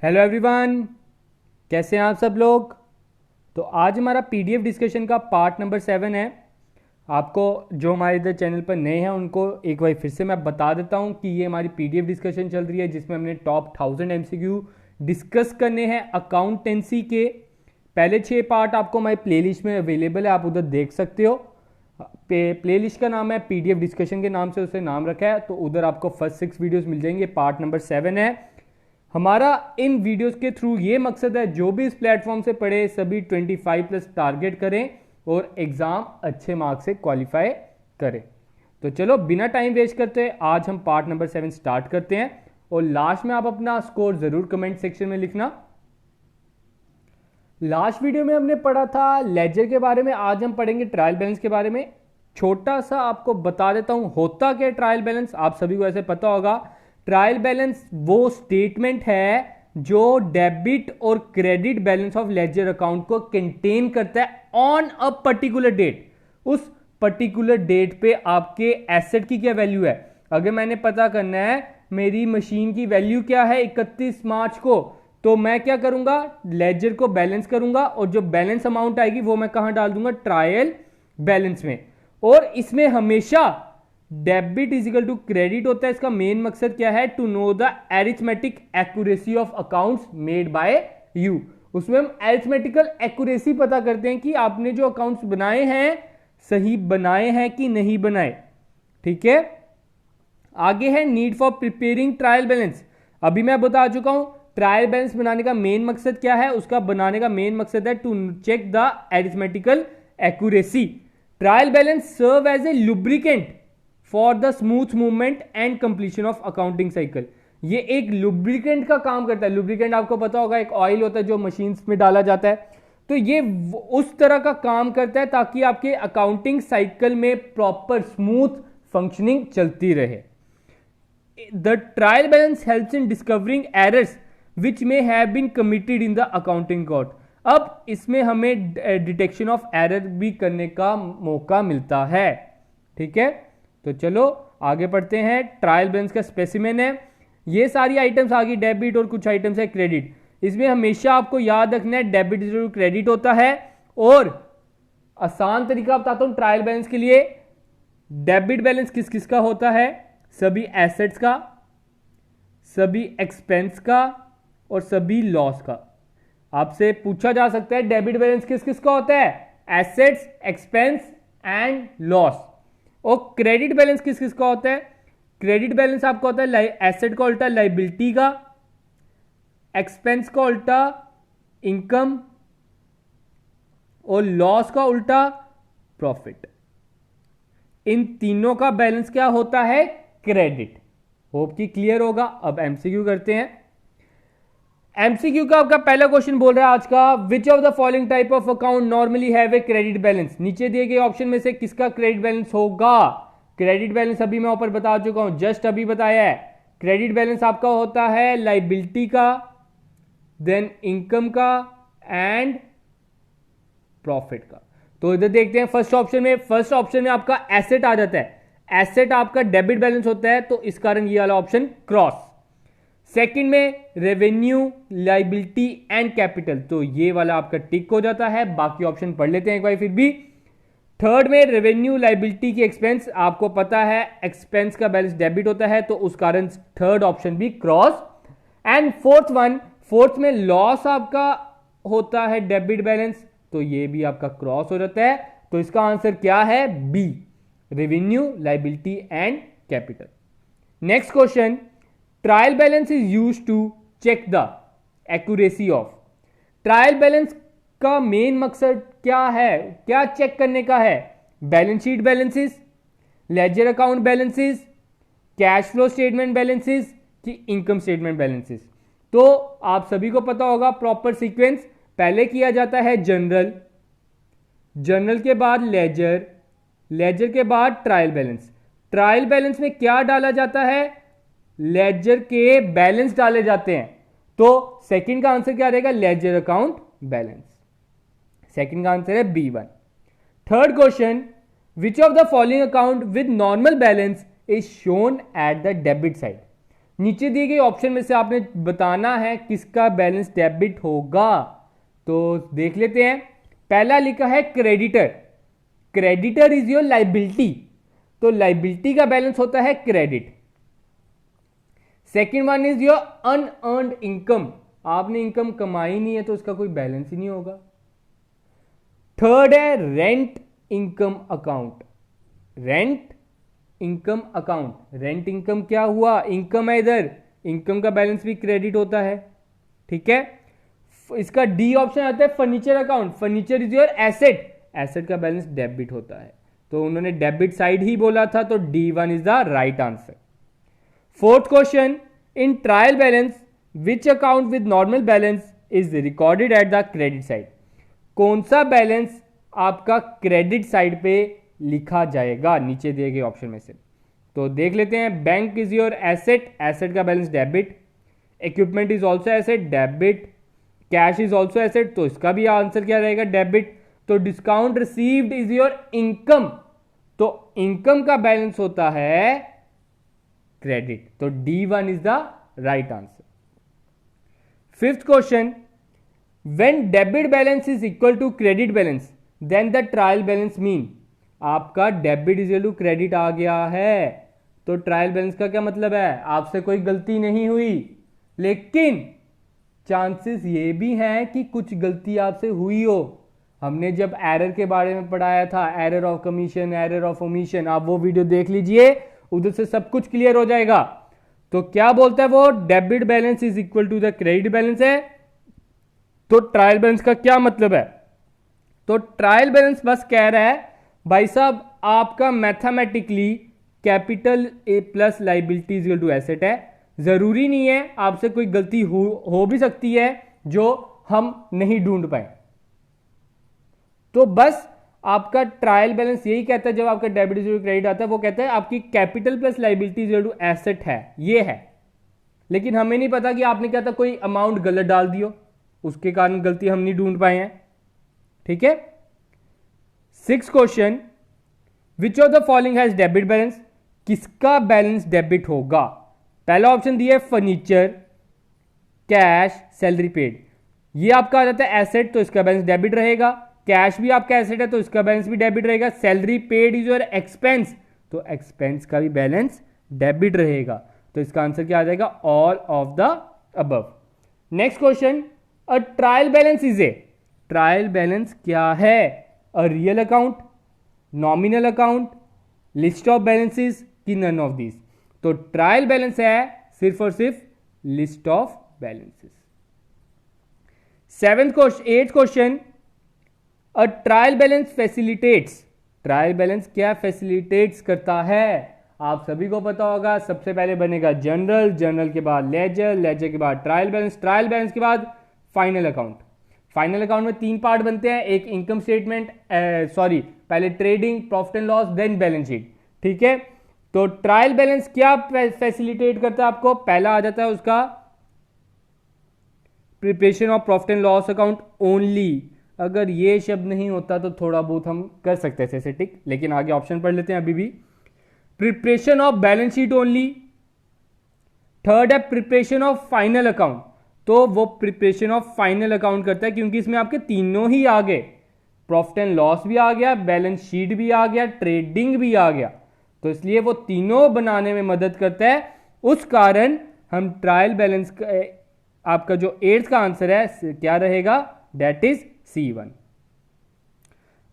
Hello everyone, कैसे हैं आप सब लोग। तो आज हमारा पीडीएफ डिस्कशन का पार्ट नंबर 7 है। आपको जो हमारे इधर चैनल पर नए हैं उनको एक बार फिर से मैं बता देता हूं कि ये हमारी पीडीएफ डिस्कशन चल रही है जिसमें हमने टॉप 1000 एमसीक्यू डिस्कस करने हैं अकाउंटेंसी के। पहले 6 पार्ट आपको हमारी प्लेलिस्ट में अवेलेबल है, आप उधर देख सकते हो। प्लेलिस्ट का नाम है पीडीएफ डिस्कशन के नाम से उसे नाम रखा है, तो उधर आपको फर्स्ट 6 वीडियोस मिल जाएंगे। पार्ट नंबर 7 है हमारा। इन वीडियोस के थ्रू ये मकसद है जो भी इस प्लेटफॉर्म से पढ़े सभी 25+ टारगेट करें और एग्जाम अच्छे मार्क्स से क्वालिफाई करें। तो चलो बिना टाइम वेस्ट करते आज हम पार्ट नंबर 7 स्टार्ट करते हैं और लास्ट में आप अपना स्कोर जरूर कमेंट सेक्शन में लिखना। लास्ट वीडियो में हमने पढ़ा था लेजर के बारे में, आज हम पढ़ेंगे ट्रायल बैलेंस के बारे में। छोटा सा आपको बता देता हूं होता क्या ट्रायल बैलेंस, आप सभी को ऐसे पता होगा। ट्रायल बैलेंस वो स्टेटमेंट है जो डेबिट और credit balance of ledger account को कंटेन करता है ऑन अ पर्टिकुलर डेट। उस पर्टिकुलर डेट पे आपके एसेट की क्या वैल्यू है। अगर मैंने पता करना है मेरी मशीन की वैल्यू क्या है 31 मार्च को, तो मैं क्या करूंगा, लेजर को बैलेंस करूंगा और जो बैलेंस अमाउंट आएगी वो मैं कहां डाल दूंगा, ट्रायल बैलेंस में। और इसमें हमेशा debit is equal to credit होता है। इसका मेन मकसद क्या है, to know the arithmetic accuracy of accounts made by you. उसमें हम एरिथमेटिकल एक्यूरेसी पता करते हैं कि आपने जो अकाउंट्स बनाए हैं सही बनाए हैं कि नहीं बनाए। ठीक है, आगे है need for preparing trial balance. अभी मैं बता चुका हूं ट्रायल बैलेंस बनाने का मेन मकसद क्या है। उसका बनाने का मेन मकसद है to check the arithmetical accuracy. Trial balance serve as a lubricant for the smooth movement and completion of accounting cycle. ये एक लुब्रिकेंट का काम करता है। लुब्रिकेंट आपको पता होगा एक ऑयल होता है जो मशीन्स में डाला जाता है, तो ये उस तरह का काम करता है ताकि आपके अकाउंटिंग साइकिल में प्रॉपर स्मूथ फंक्शनिंग चलती रहे। The trial balance helps in discovering errors which may have been committed in the accounting code. अब इसमें हमें डिटेक्शन ऑफ एरर भी करने का मौका मिलता है। ठीक है, तो चलो आगे पढ़ते हैं। ट्रायल बैलेंस का स्पेसिमेन है, ये सारी आइटम्स आ गई, डेबिट और कुछ आइटम्स है क्रेडिट। इसमें हमेशा आपको याद रखना है डेबिट जरूर क्रेडिट होता है। और आसान तरीका बताता हूं ट्रायल बैलेंस के लिए। डेबिट बैलेंस किस किस का होता है, सभी एसेट्स का, सभी एक्सपेंस का और सभी लॉस का। आपसे पूछा जा सकता है डेबिट बैलेंस किस किस का होता है, एसेट्स, एक्सपेंस एंड लॉस। और क्रेडिट बैलेंस किस किस का होता है, क्रेडिट बैलेंस आपका होता है एसेट का उल्टा लाइबिलिटी का, एक्सपेंस का उल्टा इनकम और लॉस का उल्टा प्रॉफिट। इन तीनों का बैलेंस क्या होता है, क्रेडिट। होप कि क्लियर होगा। अब एमसीक्यू करते हैं। एमसीक्यू का आपका पहला क्वेश्चन बोल रहा है आज का, विच of the following type of account normally have a credit balance. नीचे दिए गए ऑप्शन में से किसका क्रेडिट बैलेंस होगा। क्रेडिट बैलेंस अभी मैं ऊपर बता चुका हूं, जस्ट अभी बताया है। क्रेडिट बैलेंस आपका होता है लाइबिलिटी का, देन इनकम का एंड प्रॉफिट का। तो इधर देखते हैं फर्स्ट ऑप्शन में आपका एसेट आ जाता है। एसेट आपका डेबिट बैलेंस होता है, तो इस कारण ये वाला ऑप्शन क्रॉस। सेकंड में रेवेन्यू, लाइबिलिटी एंड कैपिटल, तो ये वाला आपका टिक हो जाता है। बाकी ऑप्शन पढ़ लेते हैं एक बार फिर भी। थर्ड में रेवेन्यू, लाइबिलिटी की एक्सपेंस, आपको पता है एक्सपेंस का बैलेंस डेबिट होता है, तो उस कारण थर्ड ऑप्शन भी क्रॉस। एंड फोर्थ में लॉस आपका होता है डेबिट बैलेंस, तो ये भी आपका क्रॉस हो जाता है। तो इसका आंसर क्या है, B, revenue, liability and capital. Next question, trial balance is used to check the accuracy of. Trial balance का मेन मकसद क्या है, क्या चेक करने का है, balance sheet balances, ledger account balances, cash flow statement balances कि इनकम स्टेटमेंट बैलेंसेस। तो आप सभी को पता होगा प्रॉपर सीक्वेंस, पहले किया जाता है जनरल, जनरल के बाद लेजर, लेजर के बाद ट्रायल बैलेंस। ट्रायल बैलेंस में क्या डाला जाता है, लेजर के बैलेंस डाले जाते हैं। तो सेकंड का आंसर क्या रहेगा, लेजर अकाउंट बैलेंस। सेकंड का आंसर है B1। Third question, which of the following account with normal balance is shown at the debit side. नीचे दिए गए ऑप्शन में से आपने बताना है किसका बैलेंस डेबिट होगा। तो देख लेते हैं। पहला लिखा है creditor, creditor is your liability, तो लाइबिलिटी का बैलेंस होता है credit. Second one is your unearned income, आपने इनकम कमाई नहीं है तो उसका कोई बैलेंस ही नहीं होगा। थर्ड है rent income account, rent income account, rent income क्या हुआ, इनकम है इधर, इनकम का बैलेंस भी क्रेडिट होता है, ठीक है। इसका डी ऑप्शन आता है furniture account, furniture is your asset, asset का बैलेंस डेबिट होता है, तो उन्होंने डेबिट साइड ही बोला था, तो D1 is the right answer. Fourth question, in trial balance which account with normal balance is recorded at the credit side, कौन सा बैलेंस आपका क्रेडिट साइड पे लिखा जाएगा नीचे दिए गए ऑप्शन में से। तो देख लेते हैं। Bank is your asset, asset का balance debit, equipment is also asset debit, cash is also asset, तो इसका भी आंसर क्या रहेगा डेबिट। तो discount received is your income, तो इनकम का बैलेंस होता है क्रेडिट, तो D1 is the right answer. Fifth question, when debit balance is equal to credit balance then the trial balance mean, आपका debit is equal to credit आ गया है, तो ट्रायल बैलेंस का क्या मतलब है, आपसे कोई गलती नहीं हुई, लेकिन चांसेस ये भी हैं कि कुछ गलती आपसे हुई हो। हमने जब एरर के बारे में पढ़ाया था, error of commission, error of omission, आप वो वीडियो देख लीजिए, उधर से सब कुछ क्लियर हो जाएगा। तो क्या बोलता है वो, debit balance is equal to the credit balance है, तो ट्रायल बैलेंस का क्या मतलब है, तो ट्रायल बैलेंस बस कह रहा है भाई साहब आपका mathematically capital A plus liability is equal to asset है, जरूरी नहीं है, आपसे कोई गलती हो भी सकती है जो हम नहीं ढूंढ पाए। तो बस आपका ट्रायल बैलेंस यही कहता है, जब आपका डेबिट इज क्रेडिट आता है वो कहता है आपकी capital plus liability is to asset है, ये है। लेकिन हमें नहीं पता कि आपने क्या था, कोई अमाउंट गलत डाल दियो, उसके कारण गलती हम नहीं ढूंढ पाए हैं, ठीक है। Six question, which of the following has debit balance, किसका बैलेंस डेबिट होगा। पहला ऑप्शन दिया है फर्नीचर, कैश, सैलरी पेड, ये आपका आ जाता है एसेट, तो इसका बैलेंस डेबिट रहेगा। कैश भी आपका एसेट है तो इसका बैलेंस भी डेबिट रहेगा। Salary paid is your expense, तो एक्सपेंस का भी बैलेंस डेबिट रहेगा, तो इसका आंसर क्या आ जाएगा, all of the above. Next question, a trial balance is A, trial balance क्या है, a real account, nominal account, list of balances की नन ऑफ दीज, तो ट्रायल बैलेंस है सिर्फ और सिर्फ list of balances. Eighth question, a trial balance facilitates, trial balance क्या facilitates करता है, आप सभी को पता होगा, सबसे पहले बनेगा जनरल, जनरल के बाद लेजर, लेजर के बाद ट्रायल बैलेंस, ट्रायल बैलेंस के बाद फाइनल अकाउंट। फाइनल अकाउंट में तीन पार्ट बनते हैं, एक इनकम स्टेटमेंट, पहले trading, profit and loss, then balance sheet, ठीक है। तो ट्रायल बैलेंस क्या फैसिलिटेट करता है आपको, पहला आ जाता है उसका preparation of profit and loss account only, अगर ये शब्द नहीं होता तो थोड़ा बहुत हम कर सकते थे टिक, लेकिन आगे ऑप्शन पढ़ लेते हैं अभी भी। Preparation of balance sheet only, third है प्रिपरेशन ऑफ फाइनल अकाउंट, तो वो प्रिपरेशन ऑफ फाइनल अकाउंट करता है क्योंकि इसमें आपके तीनों ही आ गए, प्रॉफिट एंड लॉस भी आ गया, बैलेंस शीट भी आ गया, ट्रेडिंग भी आ गया, तो इसलिए वो तीनों बनाने में मदद करता है। उस कारण हम ट्रायल बैलेंस आपका जो एट्थ का आंसर है क्या रहेगा, दैट इज C1।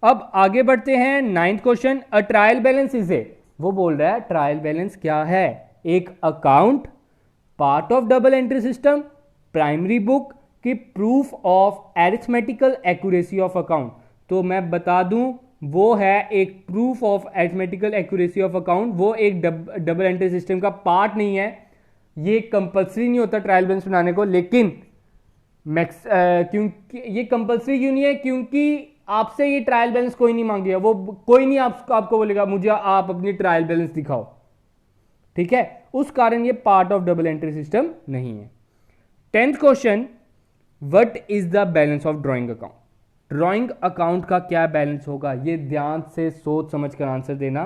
अब आगे बढ़ते हैं, ninth question, a trial balance is a, वो बोल रहा है ट्रायल बैलेंस क्या है, एक account, part of double entry system, primary book की proof of arithmetical accuracy of account. तो मैं बता दूं वो है एक proof of arithmetical accuracy of account, वो एक डबल एंट्री सिस्टम का पार्ट नहीं है, ये कंपलसरी नहीं होता ट्रायल बैलेंस बनाने को, लेकिन क्योंकि ये कंपलसरी क्यों नहीं है, क्योंकि आपसे ये ट्रायल बैलेंस कोई नहीं मांगेगा, वो कोई नहीं आपको बोलेगा मुझे आप अपनी ट्रायल बैलेंस दिखाओ, ठीक है, उस कारण ये part of double entry system नहीं है। 10th question, what is the balance of drawing account, drawing account का क्या बैलेंस होगा, ये ध्यान से सोच समझ कर आंसर देना।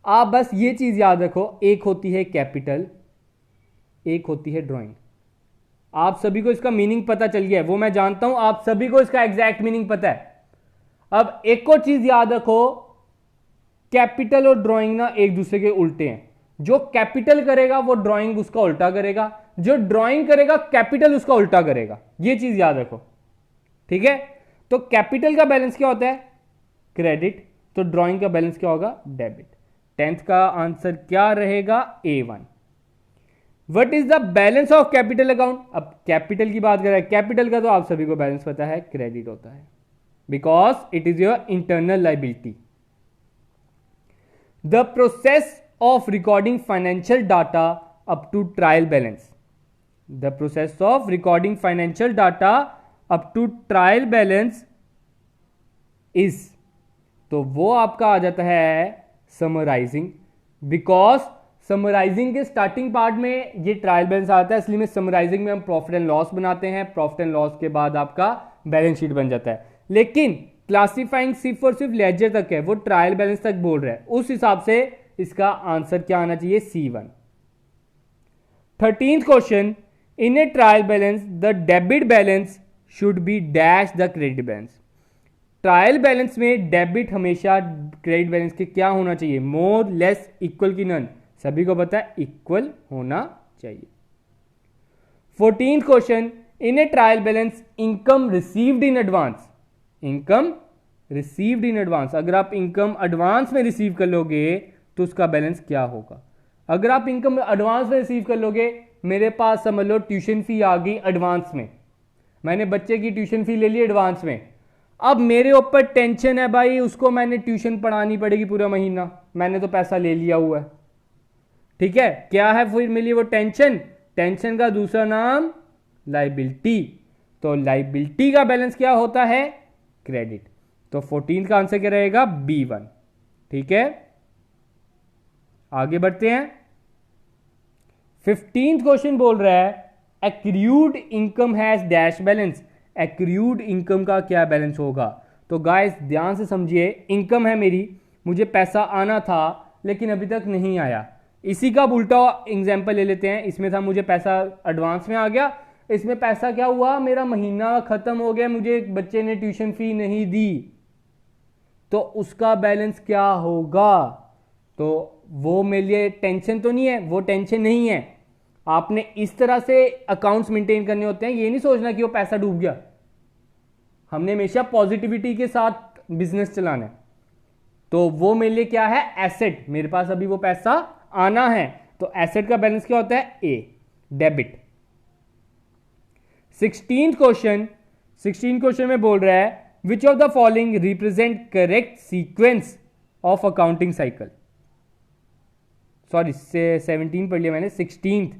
आप बस ये चीज याद रखो, एक होती है कैपिटल, एक होती है ड्राइंग। आप सभी को इसका मीनिंग पता चल गया है, वो मैं जानता हूं, आप सभी को इसका एग्जैक्ट मीनिंग पता है। अब एक और चीज याद रखो, कैपिटल और ड्राइंग ना एक दूसरे के उल्टे हैं। जो कैपिटल करेगा वो ड्राइंग उसका उल्टा करेगा, जो ड्राइंग करेगा कैपिटल उसका उल्टा करेगा। ये चीज याद रखो, ठीक है। तो कैपिटल का बैलेंस क्या होता है? क्रेडिट। तो ड्राइंग का बैलेंस क्या होगा? डेबिट। 10th का आंसर क्या रहेगा? A1। What is the balance of capital account? अब कैपिटल की बात कर रहे हैं, कैपिटल का तो आप सभी को बैलेंस पता है, क्रेडिट होता है, because it is your internal liability. The process of recording financial data up to trial balance. The process of recording financial data up to trial balance is, तो वो आपका आ जाता है समराइजिंग, बिकॉज समराइजिंग के starting part में ये trial balance आता है, इसलिए में समराइजिंग में हम प्रॉफिट एंड लॉस बनाते हैं, प्रॉफिट एंड लॉस के बाद आपका बैलेंस शीट बन जाता है। लेकिन क्लासिफाइंग सिर्फ और सिर्फ लेजर तक है, वो ट्रायल बैलेंस तक बोल रहा है, उस हिसाब से इसका आंसर क्या आना चाहिए? C1। 13th question, in A trial balance the debit balance should be dash the credit balance. Trial balance में डेबिट हमेशा क्रेडिट बैलेंस के क्या होना चाहिए? मोर, लेस, इक्वल की नन? सभी को पता है इक्वल होना चाहिए। 14th question, in A trial balance income received in advance. Income received in advance, अगर आप इनकम एडवांस में रिसीव कर लोगे तो उसका बैलेंस क्या होगा? अगर आप इनकम एडवांस में रिसीव कर लोगे, मेरे पास समझ लो ट्यूशन फी आ गई एडवांस में, मैंने बच्चे की ट्यूशन फी ले ली एडवांस में, अब मेरे ऊपर टेंशन है भाई, उसको मैंने ट्यूशन पढ़ानी पड़ेगी पूरा महीना, मैंने तो पैसा ले लिया हुआ है, ठीक है। क्या है फिर मिली वो टेंशन? टेंशन का दूसरा नाम लाइबिलिटी। तो लाइबिलिटी का बैलेंस क्या होता है? क्रेडिट। तो 14 का आंसर क्या रहेगा? B1, ठीक है। आगे बढ़ते हैं। 15th क्वेश्चन बोल रहा है accrued income has dash balance. Accrued income का क्या बैलेंस होगा? तो गाइस ध्यान से समझिए, इनकम है मेरी, मुझे पैसा आना था लेकिन अभी तक नहीं आया। इसी का उल्टा एग्जांपल ले लेते हैं, इसमें था मुझे पैसा एडवांस में आ गया, इसमें पैसा क्या हुआ? मेरा महीना खत्म हो गया, मुझे बच्चे ने ट्यूशन फी नहीं दी, तो उसका बैलेंस क्या होगा? तो वो मेरे लिए टेंशन तो नहीं है, वो टेंशन नहीं है। आपने इस तरह से अकाउंट्स मेंटेन करने होते हैं, ये नहीं सोचना कि वो पैसा डूब गया। हमने हमेशा पॉजिटिविटी के साथ बिजनेस चलाना है। तो वो मेरे लिए क्या है? एसेट। मेरे पास अभी वो पैसा आना है, तो एसेट का बैलेंस क्या होता है? ए, डेबिट। 16th क्वेश्चन में बोल रहा है विच of the following represent correct sequence of accounting cycle. Sorry 17 पढ़ लिया मैंने, 16th।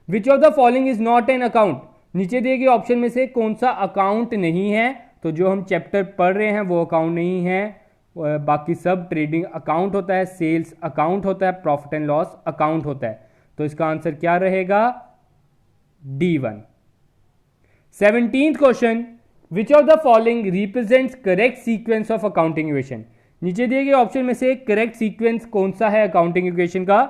Which of the following is not an account. नीचे दिए गए ऑप्शन में से कौन सा अकाउंट नहीं है? तो जो हम चैप्टर पढ़ रहे हैं वो अकाउंट नहीं है, बाकी सब ट्रेडिंग अकाउंट होता है, सेल्स अकाउंट होता है, प्रॉफिट एंड लॉस अकाउंट होता है। तो इसका आंसर क्या रहेगा? D1। 17th question, which of the following represents correct sequence of accounting equation. नीचे दिए गए ऑप्शन में से करेक्ट सीक्वेंस कौन सा है अकाउंटिंग इक्वेशन का?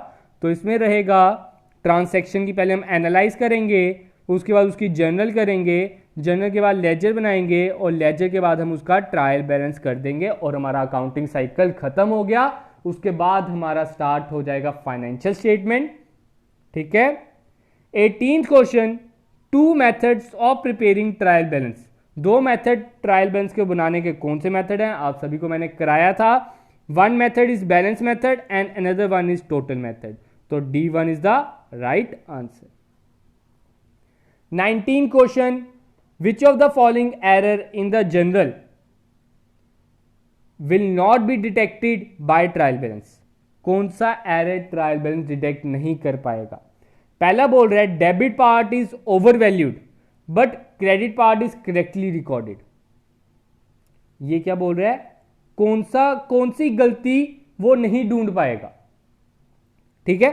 तो इसमें रहेगा ट्रांसैक्शन की पहले हम एनालाइज करेंगे, उसके बाद उसकी जर्नल करेंगे, जर्नल के बाद लेजर बनाएंगे और लेजर के बाद हम उसका ट्रायल बैलेंस कर देंगे और हमारा अकाउंटिंग साइकिल खत्म हो गया। उसके बाद हमारा स्टार्ट हो जाएगा फाइनेंशियल स्टेटमेंट, ठीक है। 18th question, two methods of preparing trial balance. दो मेथड ट्रायल बैलेंस के बनाने के कौन से मेथड हैं? आप सभी को मैंने कराया था। One method is balance method and another one is total method. तो D1 is the right answer. 19 question, which of the following error in the general will not be detected by trial balance. कौन सा error trial balance detect नहीं कर पाएगा? पहला बोल रहा है debit part is over valued but credit part is correctly recorded. ये क्या बोल रहा है? कौन सी गलती वो नहीं ढूंढ पाएगा, ठीक है।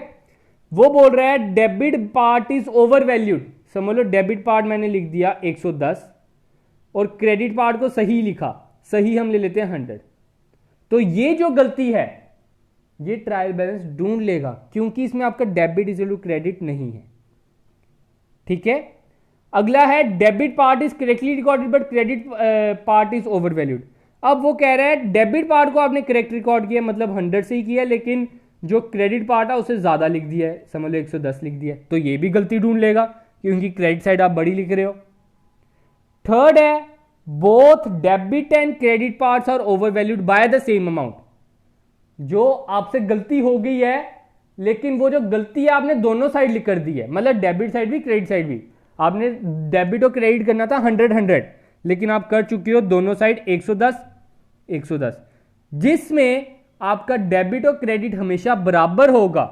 वो बोल रहा है debit part is over valued. समझ लो डेबिट पार्ट मैंने लिख दिया 110 और क्रेडिट पार्ट को सही लिखा, सही हम ले लेते हैं 100। तो ये जो गलती है ये ट्रायल बैलेंस ढूंढ लेगा, क्योंकि इसमें आपका debit is equal to credit नहीं है। ठीक है, अगला है debit part is correctly recorded but credit part is overvalued. अब वो कह रहा है डेबिट पार्ट को आपने करेक्ट रिकॉर्ड किया, मतलब 100 से ही किया, लेकिन जो क्रेडिट पार्ट है उसे ज्यादा लिख दिया है, समझ लो 110 लिख दिया है, तो ये भी गलती ढूंढ लेगा क्योंकि क्रेडिट साइड आप बड़ी लिख रहे हो। थर्ड है both debit and credit parts are overvalued by the same amount. जो आपसे गलती हो गई है, लेकिन वो जो गलती है आपने दोनों साइड लिख कर दी है, मतलब डेबिट साइड भी क्रेडिट साइड भी। आपने डेबिट और क्रेडिट करना था 100, लेकिन आप कर चुके हो दोनों साइड 110, जिसमें आपका डेबिट और क्रेडिट हमेशा बराबर होगा,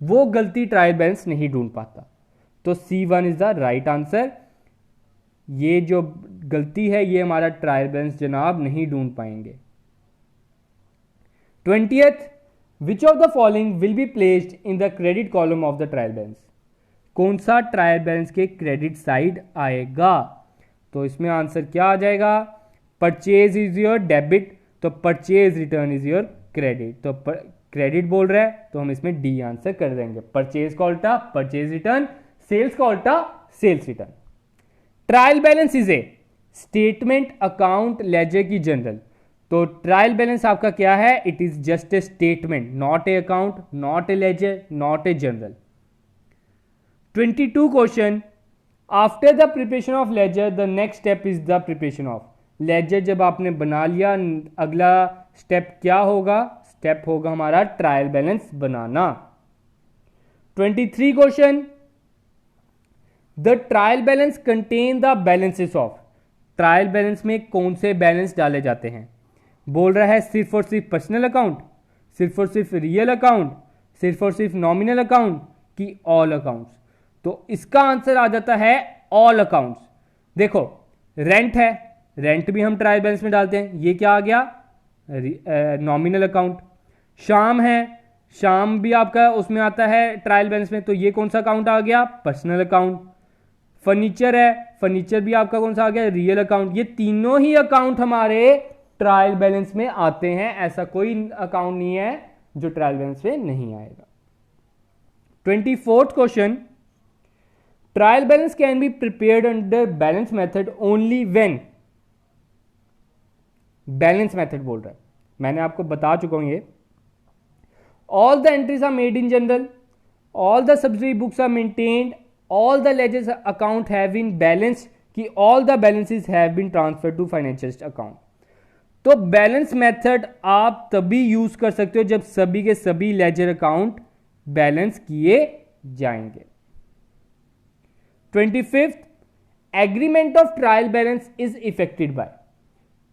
वो गलती ट्रायल बैलेंस नहीं ढूंढ पाता। तो C1 is the right answer. ये जो गलती है ये हमारा ट्रायल बैलेंस जनाब नहीं ढूंढ पाएंगे। 20th, which of the following will be placed in the credit column of the trial balance. कौन सा ट्रायल बैलेंस के क्रेडिट साइड आएगा? तो इसमें आंसर क्या आ जाएगा? परचेज इज योर डेबिट, तो purchase return is your credit. तो क्रेडिट बोल रहा है तो हम इसमें डी आंसर कर देंगे। परचेज का उल्टा परचेज रिटर्न, सेल्स का उल्टा sales return. Trial balance is a statement account ledger की जनरल। तो ट्रायल बैलेंस आपका क्या है? It is just a statement, not a account, not a ledger, not a journal. 22 question, after the preparation of ledger the next step is the preparation of ledger. जब आपने बना लिया, अगला step क्या होगा? स्टेप होगा हमारा trial balance banana. 23 question, the trial balance contain the balances of. Trial balance में कौन से बैलेंस डाले जाते हैं? बोल रहा है सिर्फ और सिर्फ पर्सनल अकाउंट, सिर्फ और सिर्फ रियल अकाउंट, सिर्फ और सिर्फ नॉमिनल अकाउंट की ऑल अकाउंट्स। तो इसका आंसर आ जाता है ऑल अकाउंट्स। देखो रेंट है, रेंट भी हम ट्रायल बैलेंस में डालते हैं, ये क्या आ गया? Nominal account. शाम है, शाम भी आपका उसमें आता है ट्रायल बैलेंस में, तो ये कौन सा अकाउंट आ गया? Personal account. फर्नीचर है, फर्नीचर भी आपका कौन सा आ गया? Real account. ये तीनों ही अकाउंट हमारे ट्रायल बैलेंस में आते हैं, ऐसा कोई अकाउंट नहीं है जो ट्रायल बैलेंस में नहीं आएगा। 24th question, trial balance can be prepared under balance method only when. Balance method बोल रहा है, मैंने आपको बता चुका हूं ये। All the entries are made in journal, all the subsidiary books are maintained, all the ledgers account have been balanced, कि all the balances have been transferred to financial account. तो बैलेंस मेथड आप तभी use कर सकते हो जब सभी के सभी लेजर अकाउंट बैलेंस किए जाएंगे। 25th, agreement of trial balance is affected by.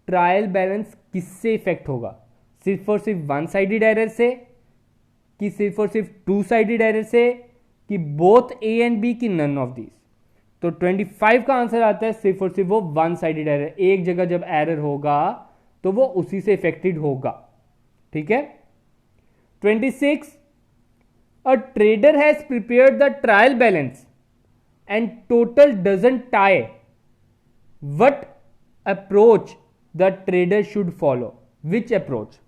Trial balance किससे इफेक्ट होगा? सिर्फ और सिर्फ वन साइडेड एरर से, कि सिर्फ और सिर्फ टू साइडेड एरर से, कि बोथ ए एंड बी, की नन ऑफ दीज। तो 25 का आंसर आता है सिर्फ और सिर्फ वो वन साइडेड एरर। एक जगह जब एरर होगा तो वो उसी से इफेक्टेड होगा। ठीक है। 26, a trader has prepared the trial balance and total doesn't tie, what approach the trader should follow? Which approach?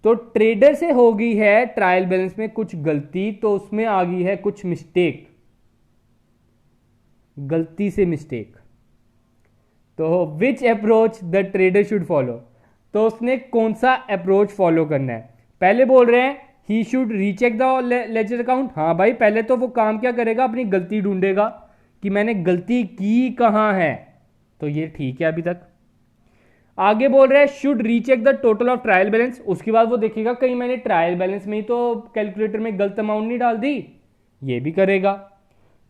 तो ट्रेडर से हो गई है ट्रायल बैलेंस में कुछ गलती, तो उसमें आ गई है कुछ मिस्टेक, गलती से मिस्टेक। तो which approach the trader should follow? तो उसने कौन सा अप्रोच फॉलो करना है? पहले बोल रहे हैं he should recheck the ledger account. हाँ भाई, पहले तो वो काम क्या करेगा? अपनी गलती ढूंढेगा कि मैंने गलती की कहां है। तो ये ठीक है अभी तक। आगे बोल रहे हैं should recheck the total of trial balance. उसके बाद वो देखेगा कहीं मैंने ट्रायल बैलेंस में ही तो कैलकुलेटर में गलत अमाउंट नहीं डाल दी, ये भी करेगा।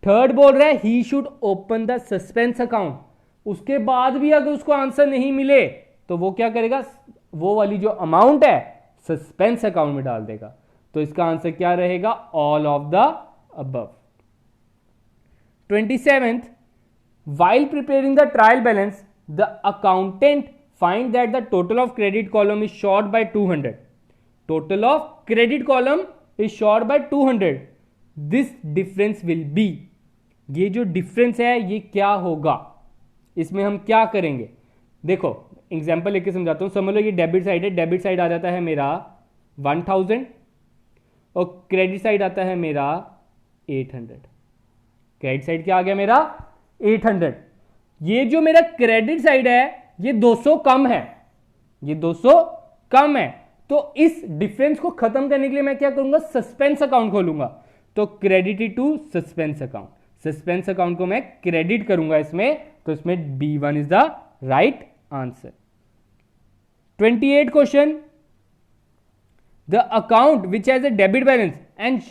थर्ड बोल रहा है he should open the suspense account. उसके बाद भी अगर उसको आंसर नहीं मिले तो वो क्या करेगा? वो वाली जो अमाउंट है सस्पेंस अकाउंट में डाल देगा। तो इसका आंसर क्या रहेगा? All of the above. 27th, while preparing the trial balance, the accountant find that the total of credit column is short by 200. Total of credit column is short by 200. This difference will be, ये जो difference है ये क्या होगा? इसमें हम क्या करेंगे? देखो एग्जाम्पल लेके समझाता हूं। समझ लो ये डेबिट साइड है, डेबिट साइड आ जाता है मेरा 1000 और क्रेडिट साइड आता है मेरा 800। क्रेडिट साइड क्या आ गया मेरा 800। ये जो मेरा क्रेडिट साइड है ये 200 कम है, ये 200 कम है, तो इस डिफरेंस को खत्म करने के लिए मैं क्या करूंगा, सस्पेंस अकाउंट खोलूंगा। तो credit to suspense account, suspense account को मैं क्रेडिट करूंगा इसमें, तो इसमें B1 is the right answer. 28 question, the account which has a debit balance and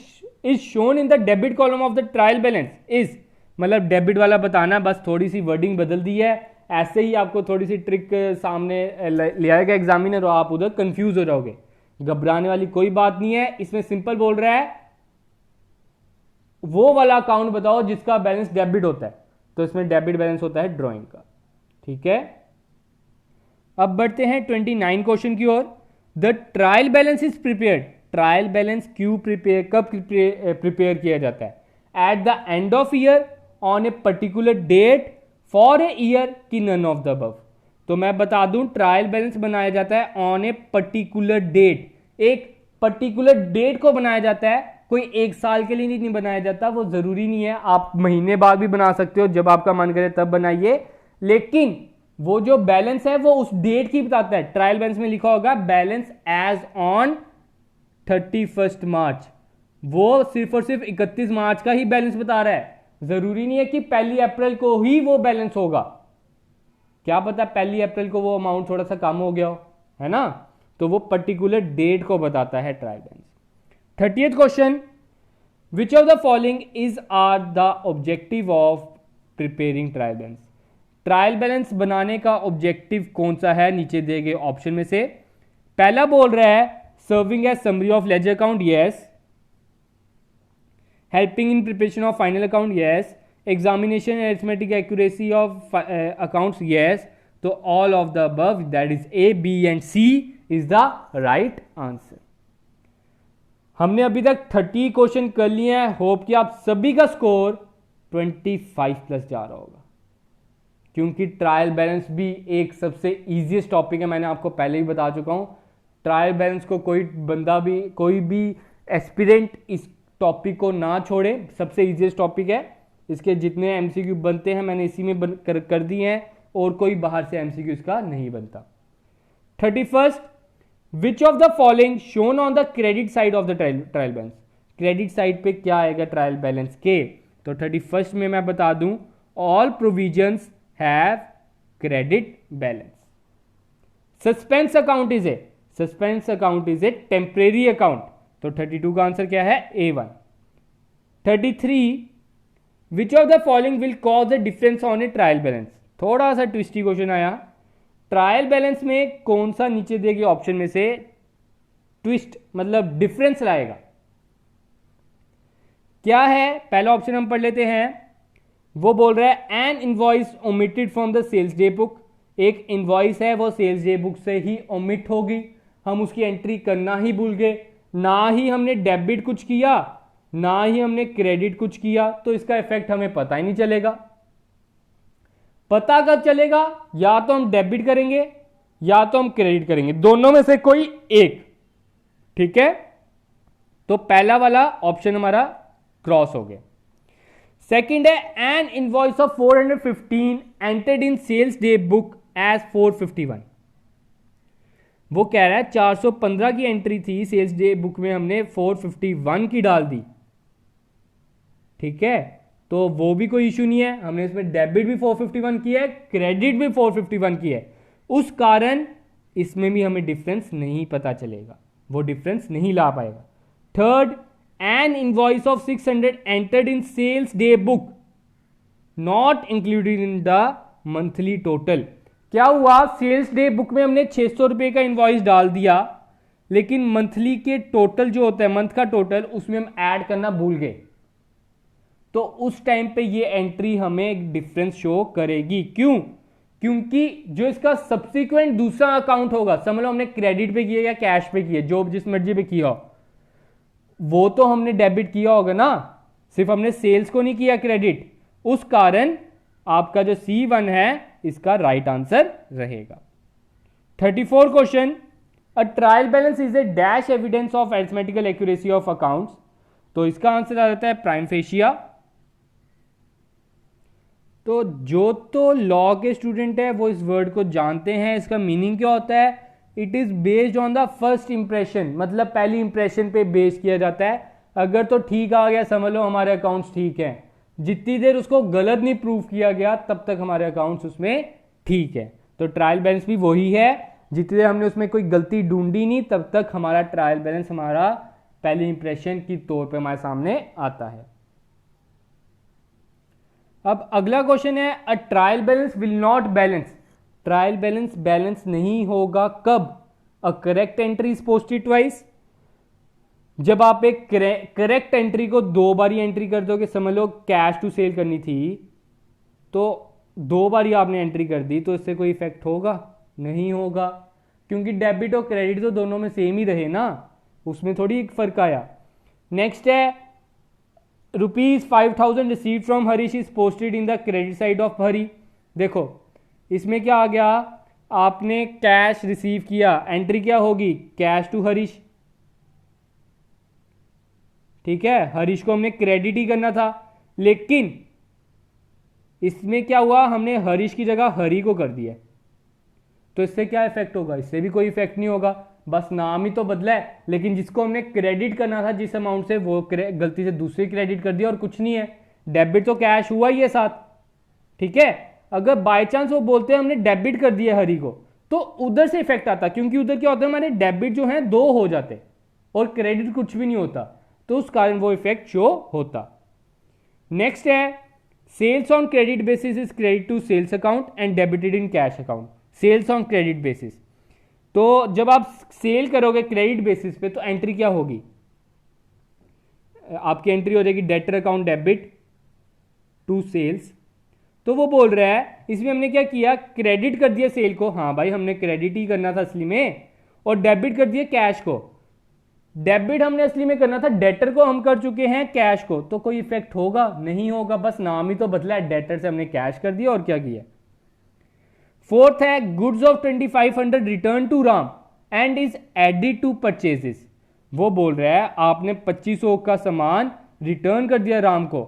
is shown in the debit column of the trial balance is, मतलब debit वाला बताना, बस थोड़ी सी वर्डिंग बदल दी है, ऐसे ही आपको थोड़ी सी ट्रिक सामने ले आएगा एग्जामिनर और आप उधर कंफ्यूज हो जाओगे। घबराने वाली कोई बात नहीं है, इसमें सिंपल बोल रहा है वो वाला अकाउंट बताओ जिसका बैलेंस डेबिट होता है, तो इसमें डेबिट बैलेंस होता है ड्राइंग का। ठीक है, अब बढ़ते हैं 29 क्वेश्चन की ओर। The trial balance is prepared, trial balance क्यों प्रिपेयर, कब प्रिपेयर किया जाता है, at the end of year, on a particular date, for a year, की नन ऑफ द अबव। तो मैं बता दूं ट्रायल बैलेंस बनाया जाता है ऑन ए पर्टिकुलर डेट, एक पर्टिकुलर डेट को बनाया जाता है, कोई एक साल के लिए नहीं बनाया जाता, वो जरूरी नहीं है, आप महीने बाद भी बना सकते हो, जब आपका मन करे तब बनाइए, लेकिन वो जो बैलेंस है वो उस डेट की बताता है। ट्रायल बैलेंस में लिखा होगा बैलेंस एज ऑन 31 मार्च, वो सिर्फ और सिर्फ 31 मार्च का ही बैलेंस बता रहा है, जरूरी नहीं है कि 1 अप्रैल को ही वो बैलेंस होगा, क्या पता 1 अप्रैल को वो अमाउंट थोड़ा सा कम हो गया हो, है ना, तो वो पर्टिकुलर डेट को बताता है trial balance. 30th question, which of the following is are the objective of preparing trial balance, trial balance बनाने का ऑब्जेक्टिव कौन सा है, नीचे दिए गए ऑप्शन में से। पहला बोल रहा है serving as summary of ledger account, yes. Helping in preparation of final account, yes. Examination arithmetic accuracy of accounts, yes. तो all of the above, that is A, B and C is the right answer. हमने अभी तक 30 question कर लिए हैं, hope कि आप सभी का स्कोर 25+ जा रहा होगा, क्योंकि ट्रायल बैलेंस भी एक सबसे इजीएस्ट टॉपिक है, मैंने आपको पहले ही बता चुका हूं। ट्रायल बैलेंस को कोई बंदा भी, कोई भी एस्पिरेंट इस टॉपिक को ना छोड़े, सबसे इजीएस्ट टॉपिक है, इसके जितने एमसीक्यू बनते हैं मैंने इसी में कर दिए हैं, और कोई बाहर से एमसीक्यू इसका नहीं बनता। 31st, which of the following shown on the credit side of the trial balance, credit side पे क्या आएगा ट्रायल बैलेंस के, तो 31st में मैं बता दूं all provisions have credit balance. Suspense account is a, suspense account is a temporary account, तो 32 का आंसर क्या है A1। 33, which of the following will cause a difference on A trial balance, थोड़ा सा ट्विस्टी क्वेश्चन आया, trial balance में कौन सा नीचे दिए गए ऑप्शन में से ट्विस्ट मतलब डिफरेंस लाएगा, क्या है, पहला ऑप्शन हम पढ़ लेते हैं, वो बोल रहा है an invoice omitted from the sales day book, एक इनवॉइस है वो सेल्स डे बुक से ही ओमिट होगी, हम उसकी एंट्री करना ही भूल गए, ना ही हमने डेबिट कुछ किया ना ही हमने क्रेडिट कुछ किया, तो इसका इफेक्ट हमें पता ही नहीं चलेगा। पता कब चलेगा, या तो हम डेबिट करेंगे या तो हम क्रेडिट करेंगे, दोनों में से कोई एक, ठीक है, तो पहला वाला ऑप्शन हमारा क्रॉस हो गया। सेकंड है an invoice of 415 entered in sales day book as 451, वो कह रहा है 415 की एंट्री थी सेल्स डे बुक में, हमने 451 की डाल दी, ठीक है, तो वो भी कोई इशू नहीं है, हमने इसमें डेबिट भी 451 की है, क्रेडिट भी 451 की है, उस कारण इसमें भी हमें डिफरेंस नहीं पता चलेगा, वो डिफरेंस नहीं ला पाएगा। Third, an invoice of 600 entered in sales day book not included in the monthly total, क्या हुआ सेल्स डे बुक में हमने 600 रुपए का इनवॉइस डाल दिया, लेकिन मंथली के टोटल जो होता है मंथ का टोटल उसमें हम ऐड करना भूल गए, तो उस टाइम पे ये एंट्री हमें एक डिफरेंस शो करेगी। क्यों, क्योंकि जो इसका सब्सिक्वेंट दूसरा अकाउंट होगा, समझ लो हमने क्रेडिट पे किया या कैश पे किया, जो जिस मर्जी पे किया हो, वो तो हमने डेबिट किया होगा ना, सिर्फ हमने सेल्स को नहीं किया क्रेडिट, उस कारण आपका जो C1 है इसका राइट आंसर रहेगा। 34 question, a trial balance is A dash evidence of arithmetical accuracy of accounts. तो इसका आंसर आ जाता है प्राइम फेशिया। तो जो तो लॉ के स्टूडेंट है वो इस वर्ड को जानते हैं। इसका मीनिंग क्या होता है? It is based on the first impression, मतलब पहली इंप्रेशन पे बेस किया जाता है। अगर तो ठीक आ गया समझ लो हमारे अकाउंट्स ठीक हैं, जितनी देर उसको गलत नहीं प्रूव किया गया तब तक हमारे अकाउंट्स उसमें ठीक है। तो ट्रायल बैलेंस भी वही है, जितनी देर हमने उसमें कोई गलती ढूंढी नहीं तब तक हमारा ट्रायल बैलेंस हमारा पहली इंप्रेशन की तौर पे हमारे सामने आता है। अब अगला क्वेश्चन है, अ trial balance will not balance. Trial balance balance नहीं होगा कब? A correct entry is posted twice. जब आप एक करेक्ट एंट्री को दो बारी एंट्री कर दोगे, समझ लो कैश टू सेल करनी थी तो दो बारी आपने एंट्री कर दी, तो इससे कोई इफेक्ट होगा? नहीं होगा, क्योंकि डेबिट और क्रेडिट तो दोनों में सेम ही रहे ना, उसमें थोड़ी एक फर्क आया। नेक्स्ट है, ₹5,000 receive from Harish is posted in the credit side of Hari. देखो इसमें क्या आ गया, आपने कैश रिसीव किया, एंट्री क्या होगी? Cash to Harish. ठीक है, हरीश को हमने क्रेडिट ही करना था, लेकिन इसमें क्या हुआ, हमने हरीश की जगह हरी को कर दिया। तो इससे क्या इफेक्ट होगा? इससे भी कोई इफेक्ट नहीं होगा, बस नाम ही तो बदला है, लेकिन जिसको हमने क्रेडिट करना था जिस अमाउंट से, वो गलती से दूसरी क्रेडिट कर दिया और कुछ नहीं है। डेबिट तो कैश हुआ ही है साथ। ठीक है, अगर बाय चांस वो बोलते हैं हमने डेबिट कर दिया हरी को, तो उधर से इफेक्ट आता, क्योंकि उधर क्या होता है, हमारे डेबिट जो है दो हो जाते और क्रेडिट कुछ भी नहीं होता, तो उस कारण वो इफेक्ट शो होता। नेक्स्ट है, sales on credit basis is credit to sales account and debited in cash account. Sales on credit basis, तो जब आप सेल करोगे क्रेडिट बेसिस पे तो एंट्री क्या होगी? आपकी एंट्री हो जाएगी debtor account debit to sales. तो वो बोल रहा है इसमें हमने क्या किया, क्रेडिट कर दिया सेल को, हाँ भाई हमने क्रेडिट ही करना था असली में, और डेबिट कर दिया कैश को। डेबिट हमने असली में करना था, डेटर को हम कर चुके हैं कैश को, तो कोई इफेक्ट होगा? नहीं होगा, बस नाम ही तो बदला है, डेटर से हमने कैश कर दिया और क्या किया। फोर्थ है, goods of 2500 return to Ram and is added to purchases. वो बोल रहा है आपने 2500 का सामान रिटर्न कर दिया राम को,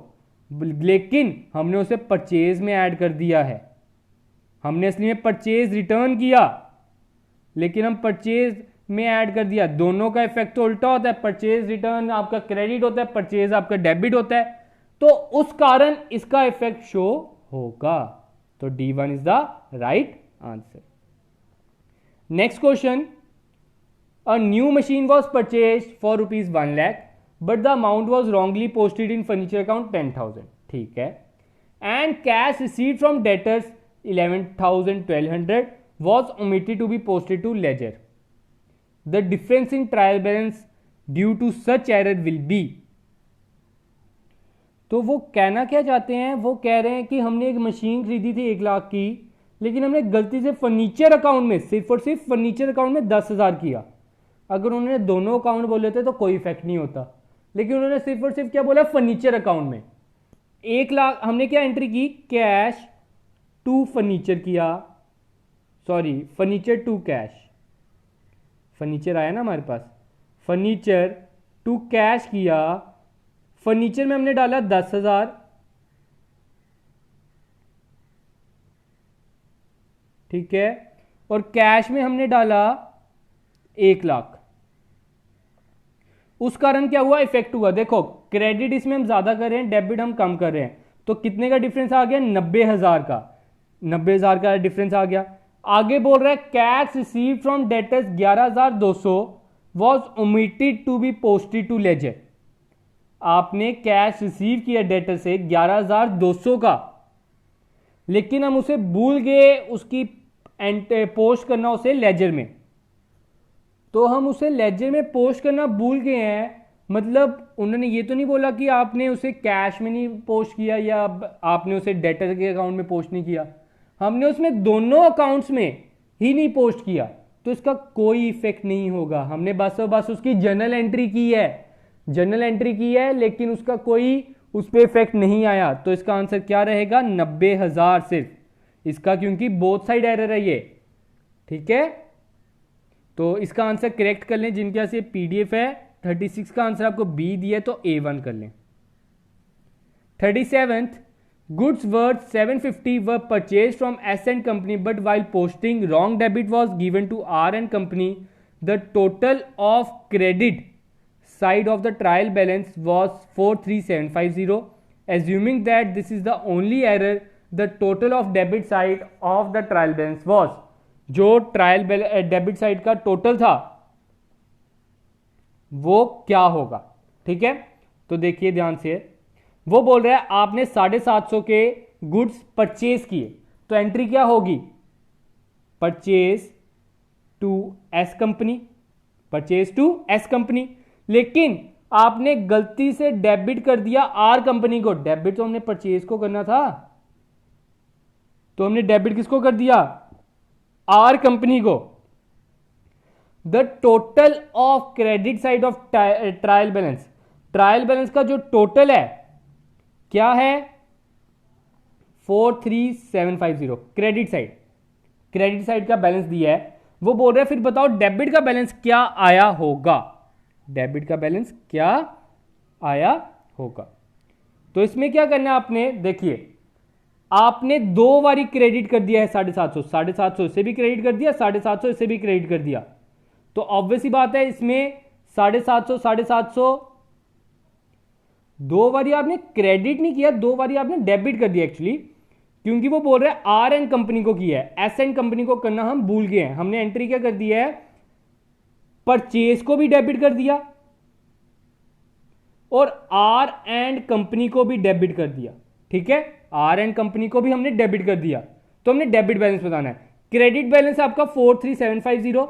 लेकिन हमने उसे परचेज में ऐड कर दिया है। हमने असली में परचेज रिटर्न किया, लेकिन हम परचेज में ऐड कर दिया। दोनों का इफेक्ट तो उल्टा होता है, परचेज रिटर्न आपका क्रेडिट होता है, परचेज आपका डेबिट होता है, तो उस कारण इसका इफेक्ट शो होगा। तो D1 is the right answer. Next question, a new machine was purchase for ₹1 lakh but the amount was wrongly posted in furniture account 10,000। ठीक है, and cash receive from debtors 11,1200 was omitted to be posted to ledger. The difference in trial balance due to such error will be. तो वो कहना क्या चाहते हैं, वो कह रहे हैं कि हमने एक मशीन खरीदी थी 1 लाख की, लेकिन हमने गलती से फर्नीचर अकाउंट में, सिर्फ और सिर्फ फर्नीचर अकाउंट में 10,000 किया। अगर उन्होंने दोनों अकाउंट बोले थे तो कोई इफेक्ट नहीं होता, लेकिन उन्होंने सिर्फ और सिर्फ क्या बोला, फर्नीचर अकाउंट में 1 लाख हमने क्या एंट्री की, कैश टू फर्नीचर किया, sorry furniture to cash, furniture आया ना हमारे पास, फर्नीचर टू कैश किया, फर्नीचर में हमने डाला 10,000, ठीक है, और कैश में हमने डाला 1 लाख। उस कारण क्या हुआ, इफेक्ट हुआ। देखो क्रेडिट इसमें हम ज्यादा कर रहे हैं, डेबिट हम कम कर रहे हैं, तो कितने का डिफरेंस आ गया, 90,000 का, 90,000 का डिफरेंस आ गया। आगे बोल रहा है cash receive from debtors 11,200 was omitted to be posted to ledger. आपने कैश रिसीव किया डेटर से 11,200 का, लेकिन हम उसे भूल गए उसकी पोस्ट करना उसे लेजर में। तो हम उसे लेजर में पोस्ट करना भूल गए हैं, मतलब उन्होंने ये तो नहीं बोला कि आपने उसे कैश में नहीं पोस्ट किया या आपने उसे डेटर के अकाउंट में पोस्ट नहीं किया, हमने उसमें दोनों अकाउंट्स में ही नहीं पोस्ट किया, तो इसका कोई इफेक्ट नहीं होगा। हमने बस और बस उसकी जर्नल एंट्री की है, जर्नल एंट्री की है, लेकिन उसका कोई उस पर इफेक्ट नहीं आया। तो इसका आंसर क्या रहेगा, 90,000 सिर्फ इसका, क्योंकि बोथ साइड एरर है ये। ठीक है, तो इसका आंसर करेक्ट कर लें, जिनके पास ये पीडीएफ है। 36 का आंसर आपको बी दिया तो A1 कर लें। 37th, goods worth 750 were purchased from S and Company, but while posting wrong debit was given to R and Company. The total of credit side of the trial balance was 43750. Assuming that this is the only error, the total of debit side of the trial balance was, जो trial debit side का total था वो क्या होगा। ठीक है, तो देखिए ध्यान से, वो बोल रहा है आपने 750 के गुड्स परचेज किए, तो एंट्री क्या होगी, purchase to S company, purchase to S company. लेकिन आपने गलती से डेबिट कर दिया आर कंपनी को। डेबिट तो हमने परचेज को करना था, तो हमने डेबिट किसको कर दिया, आर कंपनी को। The total of credit side of trial balance, trial balance का जो टोटल है क्या है, 43750 क्रेडिट साइड, क्रेडिट साइड का बैलेंस दिया है। वो बोल रहे हैं फिर बताओ डेबिट का बैलेंस क्या आया होगा, डेबिट का बैलेंस क्या आया होगा। तो इसमें क्या करना है आपने, देखिए आपने दो बारी क्रेडिट कर दिया है 750, 750 इससे भी क्रेडिट कर दिया, 750 इससे भी क्रेडिट कर दिया, तो ऑब्वियस ही बात है इसमें 750 750 दो बारी आपने क्रेडिट नहीं किया, दो बारी आपने डेबिट कर दिया एक्चुअली, क्योंकि वो बोल रहे हैं आर एंड कंपनी को किया है, एस एंड कंपनी को करना हम भूल गए हैं। हमने एंट्री क्या कर दिया है, परचेज को भी डेबिट कर दिया और आर एंड कंपनी को भी डेबिट कर दिया। ठीक है, आर एंड कंपनी को भी हमने डेबिट कर दिया, तो हमने डेबिट बैलेंस बताना है। क्रेडिट बैलेंस आपका 43750,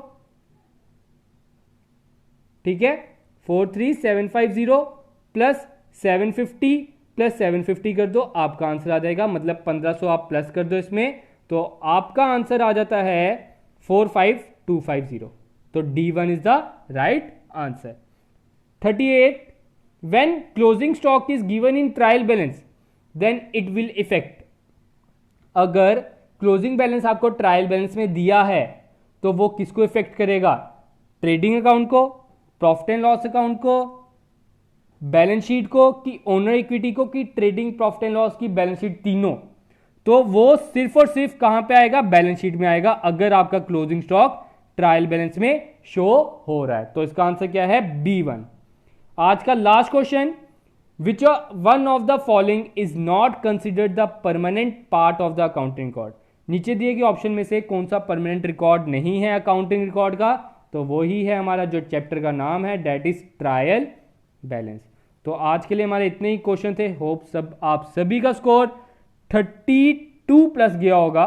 ठीक है, 43750 प्लस 750 प्लस 750 कर दो, आपका आंसर आ जाएगा, मतलब 1500 आप प्लस कर दो इसमें, तो आपका आंसर आ जाता है 45250। तो D1 is the right answer. 38, when closing stock is given in trial balance then it will affect, अगर क्लोजिंग बैलेंस आपको ट्रायल बैलेंस में दिया है तो वो किसको इफेक्ट करेगा, ट्रेडिंग अकाउंट को, प्रॉफिट एंड लॉस अकाउंट को, बैलेंस शीट को, कि ओनर इक्विटी को, कि ट्रेडिंग प्रॉफिट एंड लॉस की बैलेंस शीट, तीनों। तो वो सिर्फ और सिर्फ कहां पे आएगा, बैलेंस शीट में आएगा, अगर आपका क्लोजिंग स्टॉक ट्रायल बैलेंस में शो हो रहा है। तो इसका आंसर क्या है, B1। आज का last question, which one of the following is not considered the permanent part of the accounting record. नीचे दिए गए ऑप्शन में से कौन सा परमानेंट रिकॉर्ड नहीं है अकाउंटिंग रिकॉर्ड का, तो वो ही है हमारा जो चैप्टर का नाम है, दैट इज ट्रायल बैलेंस। तो आज के लिए हमारे इतने ही क्वेश्चन थे। होप सब आप सभी का स्कोर 32 प्लस गया होगा,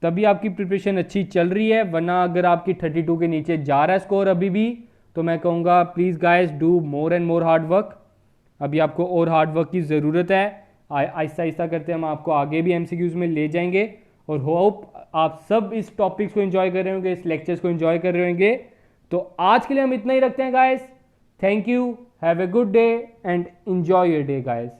तभी आपकी प्रिपरेशन अच्छी चल रही है, वरना अगर आपकी 32 के नीचे जा रहा है स्कोर अभी भी, तो मैं कहूँगा please guys do more and more hard work. अभी आपको और हार्ड वर्क की ज़रूरत है, आहिस्ता आहिस्ता करते हम आपको आगे भी MCQs में ले जाएंगे, और होप आप सब इस टॉपिक्स को एंजॉय कर रहे होंगे, इस लेक्चर्स को एंजॉय कर रहे होंगे। तो आज के लिए हम इतना ही रखते हैं guys. Thank you, have a good day and enjoy your day guys.